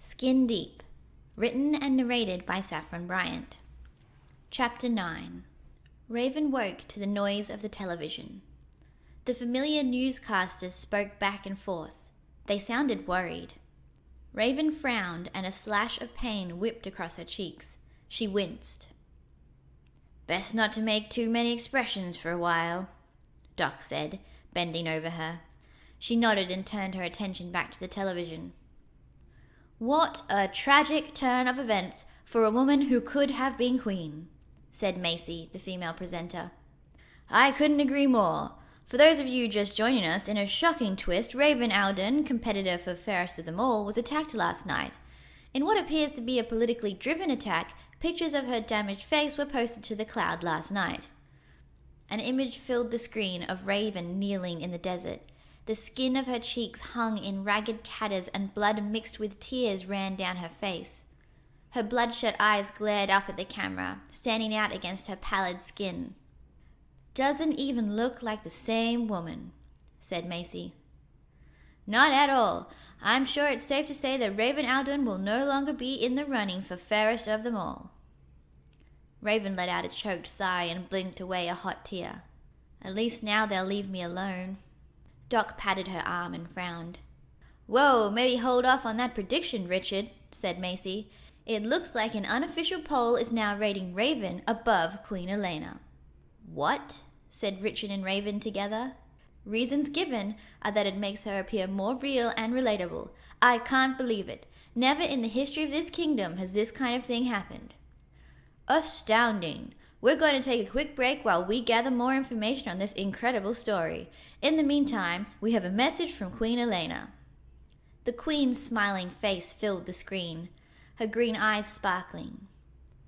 Skin Deep, written and narrated by Saffron Bryant. Chapter 9. Ravyn woke to the noise of the television. The familiar newscasters spoke back and forth. They sounded worried. Ravyn frowned and a slash of pain whipped across her cheeks. She winced. "Best not to make too many expressions for a while," Doc said, bending over her. She nodded and turned her attention back to the television. "What a tragic turn of events for a woman who could have been queen," said Macy, the female presenter. "I couldn't agree more. For those of you just joining us, in a shocking twist, Ravyn Alden, competitor for Fairest of Them All, was attacked last night. In what appears to be a politically driven attack, pictures of her damaged face were posted to the cloud last night." An image filled the screen of Ravyn kneeling in the desert. The skin of her cheeks hung in ragged tatters and blood mixed with tears ran down her face. Her bloodshot eyes glared up at the camera, standing out against her pallid skin. "Doesn't even look like the same woman," said Macy. "Not at all. I'm sure it's safe to say that Ravyn Alden will no longer be in the running for Fairest of Them All." Ravyn let out a choked sigh and blinked away a hot tear. "At least now they'll leave me alone." Doc patted her arm and frowned. "Whoa, maybe hold off on that prediction, Richard," said Macy. "It looks like an unofficial poll is now rating Ravyn above Queen Elena." "What?" said Richard and Ravyn together. "Reasons given are that it makes her appear more real and relatable. I can't believe it. Never in the history of this kingdom has this kind of thing happened." "Astounding. We're going to take a quick break while we gather more information on this incredible story. In the meantime, we have a message from Queen Elena." The Queen's smiling face filled the screen, her green eyes sparkling.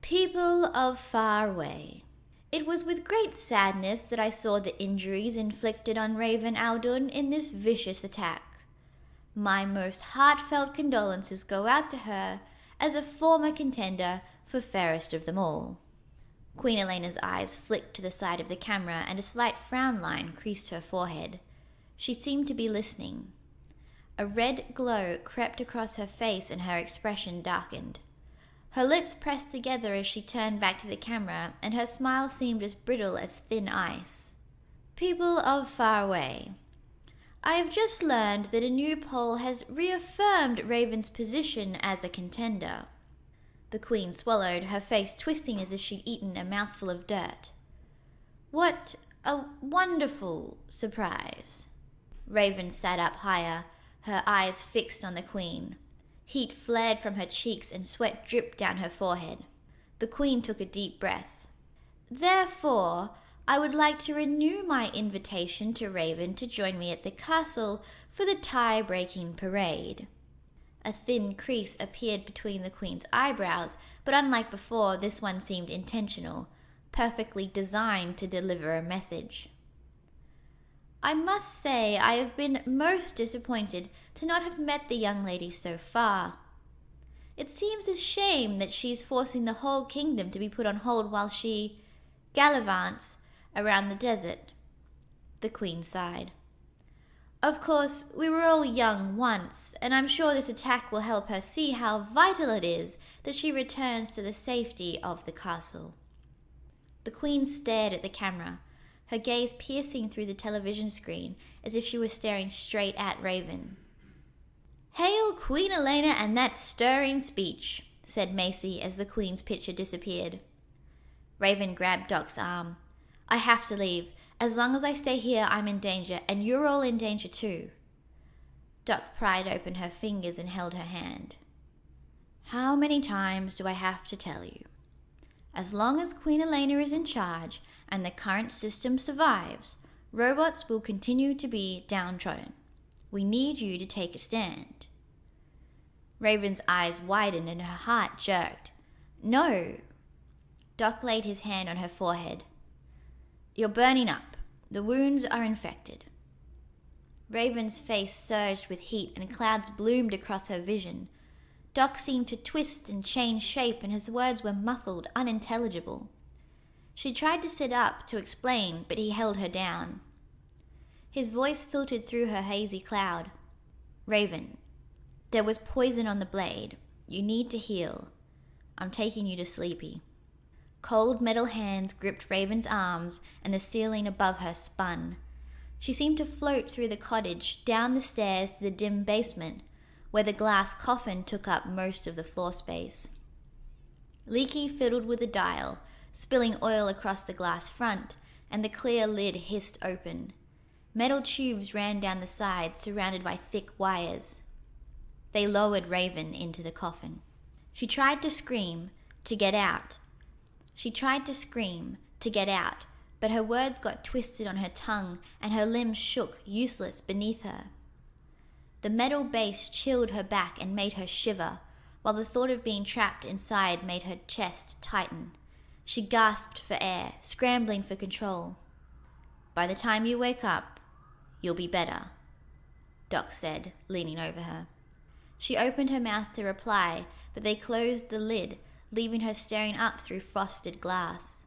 "People of far away. It was with great sadness that I saw the injuries inflicted on Ravyn Alden in this vicious attack. My most heartfelt condolences go out to her as a former contender for Fairest of Them All." Queen Elena's eyes flicked to the side of the camera and a slight frown line creased her forehead. She seemed to be listening. A red glow crept across her face and her expression darkened. Her lips pressed together as she turned back to the camera, and her smile seemed as brittle as thin ice. "People of far away. I have just learned that a new poll has reaffirmed Ravyn's position as a contender." The Queen swallowed, her face twisting as if she'd eaten a mouthful of dirt. "What a wonderful surprise." Ravyn sat up higher, her eyes fixed on the Queen. Heat flared from her cheeks and sweat dripped down her forehead. The Queen took a deep breath. "Therefore, I would like to renew my invitation to Ravyn to join me at the castle for the tie-breaking parade." A thin crease appeared between the Queen's eyebrows, but unlike before, this one seemed intentional, perfectly designed to deliver a message. "I must say I have been most disappointed to not have met the young lady so far. It seems a shame that she's forcing the whole kingdom to be put on hold while she gallivants around the desert." The Queen sighed. "Of course, we were all young once, and I'm sure this attack will help her see how vital it is that she returns to the safety of the castle." The Queen stared at the camera, her gaze piercing through the television screen as if she were staring straight at Ravyn. "Hail Queen Elena and that stirring speech," said Macy as the Queen's picture disappeared. Ravyn grabbed Doc's arm. "I have to leave. As long as I stay here, I'm in danger, and you're all in danger too." Doc pried open her fingers and held her hand. "How many times do I have to tell you? As long as Queen Elena is in charge and the current system survives, robots will continue to be downtrodden. We need you to take a stand." Ravyn's eyes widened and her heart jerked. "No." Doc laid his hand on her forehead. "You're burning up. The wounds are infected." Ravyn's face surged with heat and clouds bloomed across her vision. Doc seemed to twist and change shape and his words were muffled, unintelligible. She tried to sit up to explain, but he held her down. His voice filtered through her hazy cloud. "Ravyn, there was poison on the blade. You need to heal. I'm taking you to Sleepy." Cold metal hands gripped Ravyn's arms, and the ceiling above her spun. She seemed to float through the cottage, down the stairs to the dim basement, where the glass coffin took up most of the floor space. Leaky fiddled with a dial, spilling oil across the glass front, and the clear lid hissed open. Metal tubes ran down the sides, surrounded by thick wires. They lowered Ravyn into the coffin. She tried to scream, to get out. But her words got twisted on her tongue, and her limbs shook, useless, beneath her. The metal base chilled her back and made her shiver, while the thought of being trapped inside made her chest tighten. She gasped for air, scrambling for control. "By the time you wake up, you'll be better," Doc said, leaning over her. She opened her mouth to reply, but they closed the lid, leaving her staring up through frosted glass.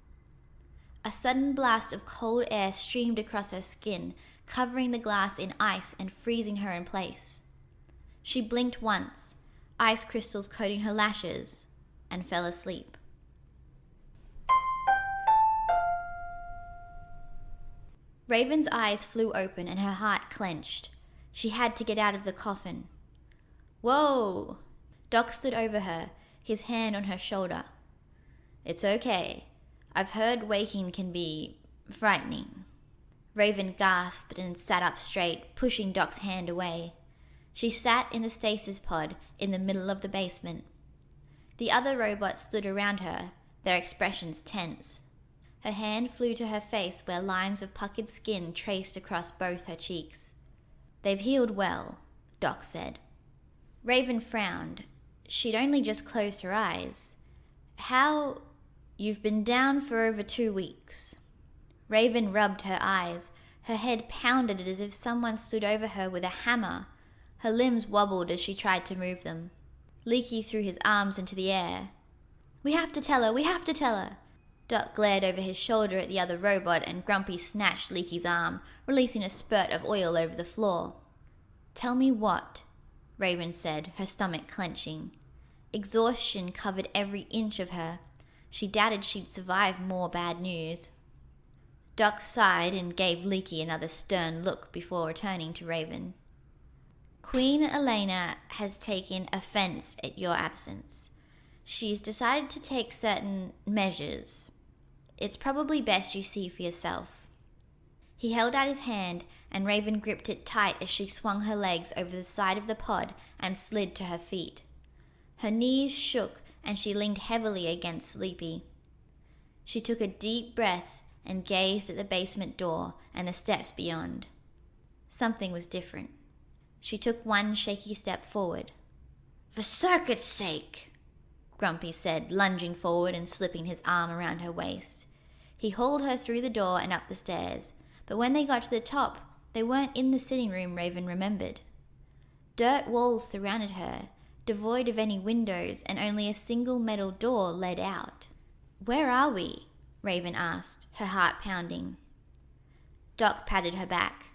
A sudden blast of cold air streamed across her skin, covering the glass in ice and freezing her in place. She blinked once, ice crystals coating her lashes, and fell asleep. Ravyn's eyes flew open and her heart clenched. She had to get out of the coffin. "Whoa!" Doc stood over her, his hand on her shoulder. "It's okay. I've heard waking can be frightening." Ravyn gasped and sat up straight, pushing Doc's hand away. She sat in the stasis pod in the middle of the basement. The other robots stood around her, their expressions tense. Her hand flew to her face where lines of puckered skin traced across both her cheeks. "They've healed well," Doc said. Ravyn frowned. She'd only just closed her eyes. "How? You've been down for over 2 weeks." Ravyn rubbed her eyes. Her head pounded as if someone stood over her with a hammer. Her limbs wobbled as she tried to move them. Leaky threw his arms into the air. We have to tell her. Doc glared over his shoulder at the other robot, and Grumpy snatched Leaky's arm, releasing a spurt of oil over the floor. "Tell me what?" Ravyn said, her stomach clenching. Exhaustion covered every inch of her. She doubted she'd survive more bad news. Doc sighed and gave Leaky another stern look before returning to Ravyn. "Queen Elena has taken offense at your absence. She's decided to take certain measures. It's probably best you see for yourself." He held out his hand, and Ravyn gripped it tight as she swung her legs over the side of the pod and slid to her feet. Her knees shook, and she leaned heavily against Sleepy. She took a deep breath and gazed at the basement door and the steps beyond. Something was different. She took one shaky step forward. "For circuit's sake!" Grumpy said, lunging forward and slipping his arm around her waist. He hauled her through the door and up the stairs, but when they got to the top, they weren't in the sitting room Ravyn remembered. Dirt walls surrounded her, devoid of any windows, and only a single metal door led out. "Where are we?" Ravyn asked, her heart pounding. Doc patted her back.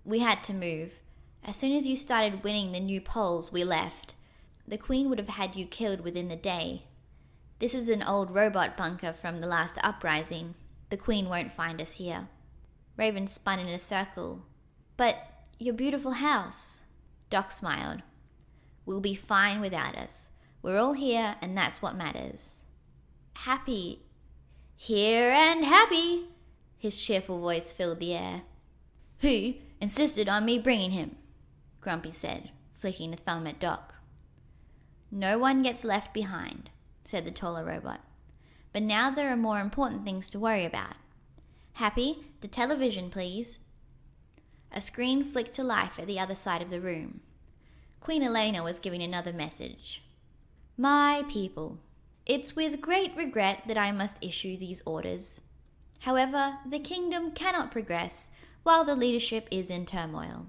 "We had to move. As soon as you started winning the new polls, we left. The Queen would have had you killed within the day. This is an old robot bunker from the last uprising. The Queen won't find us here." Ravyn spun in a circle. "But your beautiful house." Doc smiled. "We'll be fine without us. We're all here, and that's what matters." "Happy." "Here and happy." His cheerful voice filled the air. "Who insisted on me bringing him?" Grumpy said, flicking a thumb at Doc. "No one gets left behind," said the taller robot. "But now there are more important things to worry about. Happy, the television, please." A screen flicked to life at the other side of the room. Queen Elena was giving another message. "My people, it's with great regret that I must issue these orders. However, the kingdom cannot progress while the leadership is in turmoil.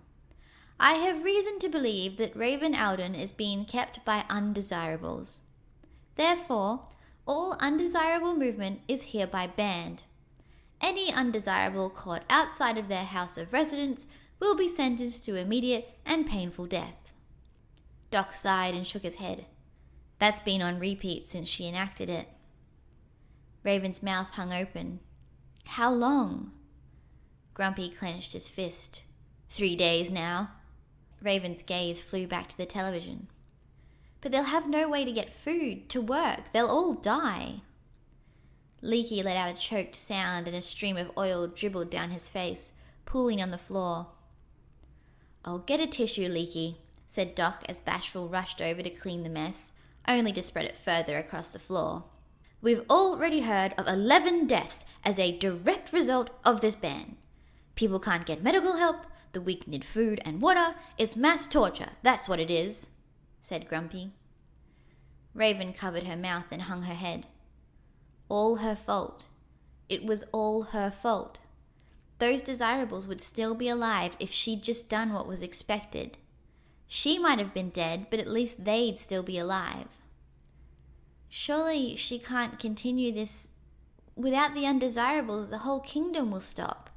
I have reason to believe that Ravyn Alden is being kept by undesirables. Therefore, all undesirable movement is hereby banned. Any undesirable caught outside of their house of residence will be sentenced to immediate and painful death." Doc sighed and shook his head. That's been on repeat since she enacted it. Ravyn's mouth hung open. How long? Grumpy clenched his fist. 3 days now. Ravyn's gaze flew back to the television. But they'll have no way to get food, to work. They'll all die. Leaky let out a choked sound and a stream of oil dribbled down his face, pooling on the floor. I'll get a tissue, Leaky, said Doc as Bashful rushed over to clean the mess, only to spread it further across the floor. We've already heard of 11 deaths as a direct result of this ban. People can't get medical help, the weak need food and water, it's mass torture, that's what it is, said Grumpy. Ravyn covered her mouth and hung her head. All her fault. It was all her fault. Those desirables would still be alive if she'd just done what was expected. She might have been dead, but at least they'd still be alive. Surely she can't continue this. Without the undesirables, the whole kingdom will stop.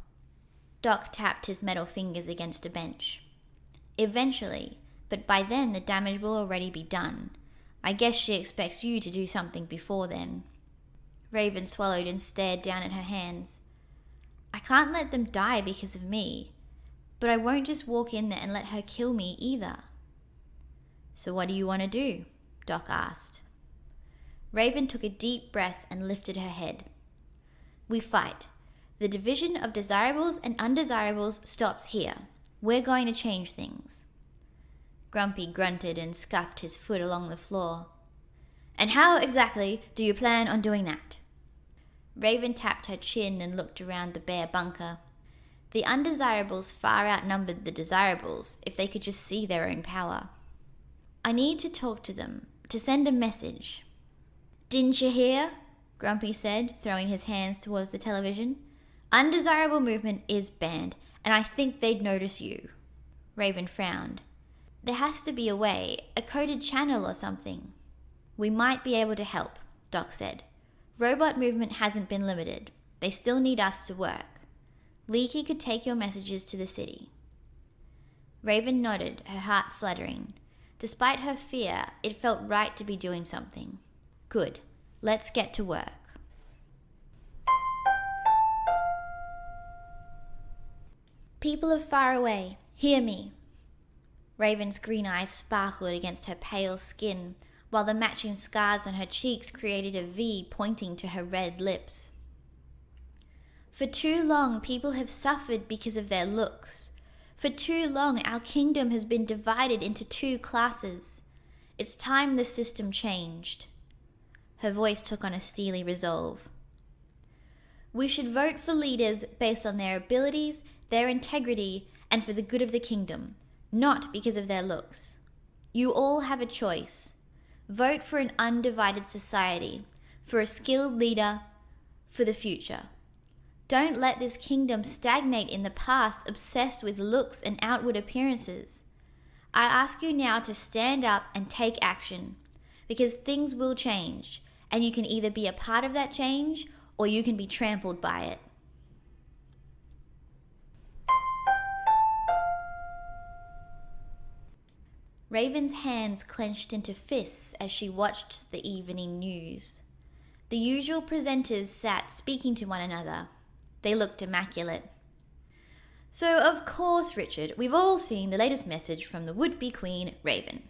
Doc tapped his metal fingers against a bench. Eventually, but by then the damage will already be done. I guess she expects you to do something before then. Ravyn swallowed and stared down at her hands. I can't let them die because of me, but I won't just walk in there and let her kill me either. So what do you want to do? Doc asked. Ravyn took a deep breath and lifted her head. We fight. The division of desirables and undesirables stops here. We're going to change things. Grumpy grunted and scuffed his foot along the floor. And how exactly do you plan on doing that? Ravyn tapped her chin and looked around the bare bunker. The undesirables far outnumbered the desirables if they could just see their own power. I need to talk to them, to send a message. Didn't you hear? Grumpy said, throwing his hands towards the television. Undesirable movement is banned, and I think they'd notice you. Ravyn frowned. There has to be a way, a coded channel or something. We might be able to help, Doc said. Robot movement hasn't been limited. They still need us to work. Leaky could take your messages to the city. Ravyn nodded, her heart fluttering. Despite her fear, it felt right to be doing something. Good. Let's get to work. People of Far Away, hear me. Ravyn's green eyes sparkled against her pale skin, while the matching scars on her cheeks created a V pointing to her red lips. For too long, people have suffered because of their looks. For too long, our kingdom has been divided into two classes. It's time the system changed. Her voice took on a steely resolve. We should vote for leaders based on their abilities, their integrity, and for the good of the kingdom, not because of their looks. You all have a choice. Vote for an undivided society, for a skilled leader, for the future. Don't let this kingdom stagnate in the past, obsessed with looks and outward appearances. I ask you now to stand up and take action, because things will change, and you can either be a part of that change, or you can be trampled by it. Ravyn's hands clenched into fists as she watched the evening news. The usual presenters sat speaking to one another. They looked immaculate. So, of course, Richard, we've all seen the latest message from the would-be queen, Ravyn,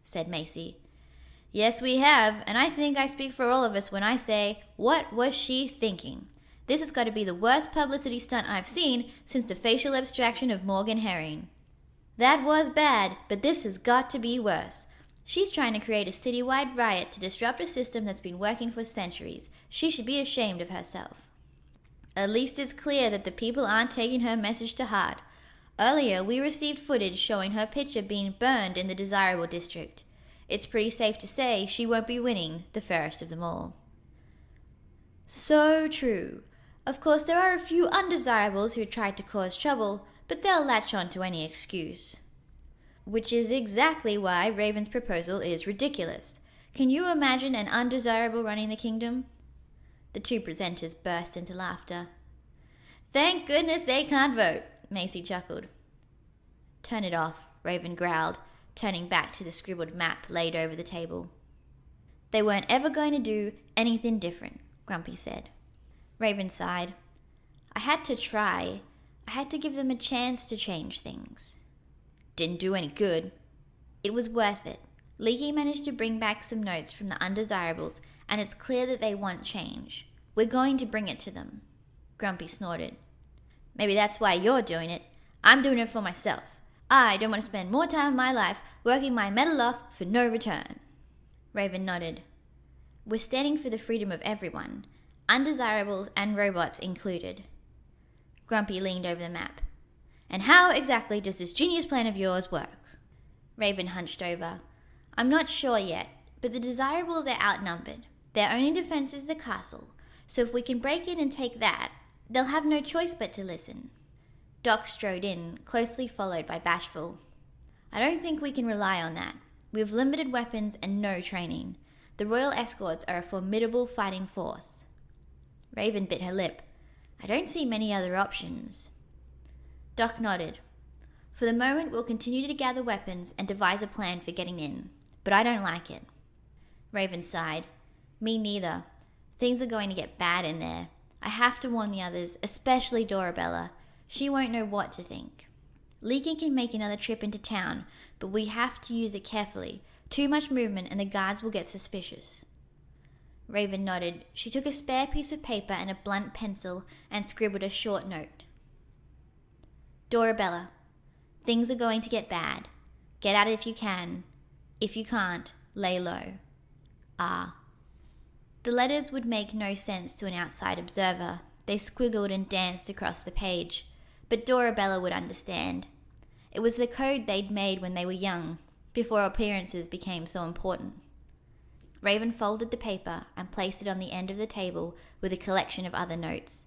said Macy. Yes, we have, and I think I speak for all of us when I say, what was she thinking? This has got to be the worst publicity stunt I've seen since the facial abstraction of Morgan Herring. That was bad, but this has got to be worse. She's trying to create a citywide riot to disrupt a system that's been working for centuries. She should be ashamed of herself. At least it's clear that the people aren't taking her message to heart. Earlier, we received footage showing her picture being burned in the Desirable district. It's pretty safe to say she won't be winning the Fairest of Them All. So true. Of course, there are a few undesirables who tried to cause trouble, but they'll latch on to any excuse. Which is exactly why Ravyn's proposal is ridiculous. Can you imagine an undesirable running the kingdom? The two presenters burst into laughter. Thank goodness they can't vote, Macy chuckled. Turn it off, Ravyn growled, turning back to the scribbled map laid over the table. They weren't ever going to do anything different, Grumpy said. Ravyn sighed. I had to try. I had to give them a chance to change things. Didn't do any good. It was worth it. Leaky managed to bring back some notes from the Undesirables, and it's clear that they want change. We're going to bring it to them. Grumpy snorted. Maybe that's why you're doing it. I'm doing it for myself. I don't want to spend more time of my life working my medal off for no return. Ravyn nodded. We're standing for the freedom of everyone, undesirables and robots included. Grumpy leaned over the map. And how exactly does this genius plan of yours work? Ravyn hunched over. I'm not sure yet, but the desirables are outnumbered. Their only defense is the castle, so if we can break in and take that, they'll have no choice but to listen. Doc strode in, closely followed by Bashful. I don't think we can rely on that. We have limited weapons and no training. The royal escorts are a formidable fighting force. Ravyn bit her lip. I don't see many other options. Doc nodded. For the moment, we'll continue to gather weapons and devise a plan for getting in, but I don't like it. Ravyn sighed. Me neither. Things are going to get bad in there. I have to warn the others, especially Dorabella. She won't know what to think. Leaky can make another trip into town, but we have to use it carefully. Too much movement and the guards will get suspicious. Ravyn nodded. She took a spare piece of paper and a blunt pencil and scribbled a short note. Dorabella, things are going to get bad. Get out if you can. If you can't, lay low. Ah. The letters would make no sense to an outside observer. They squiggled and danced across the page. But Dorabella would understand. It was the code they'd made when they were young, before appearances became so important. Ravyn folded the paper and placed it on the end of the table with a collection of other notes.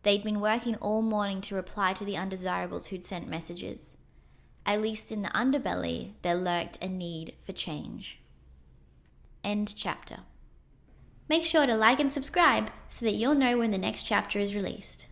They'd been working all morning to reply to the undesirables who'd sent messages. At least in the underbelly, there lurked a need for change. End chapter. Make sure to like and subscribe so that you'll know when the next chapter is released.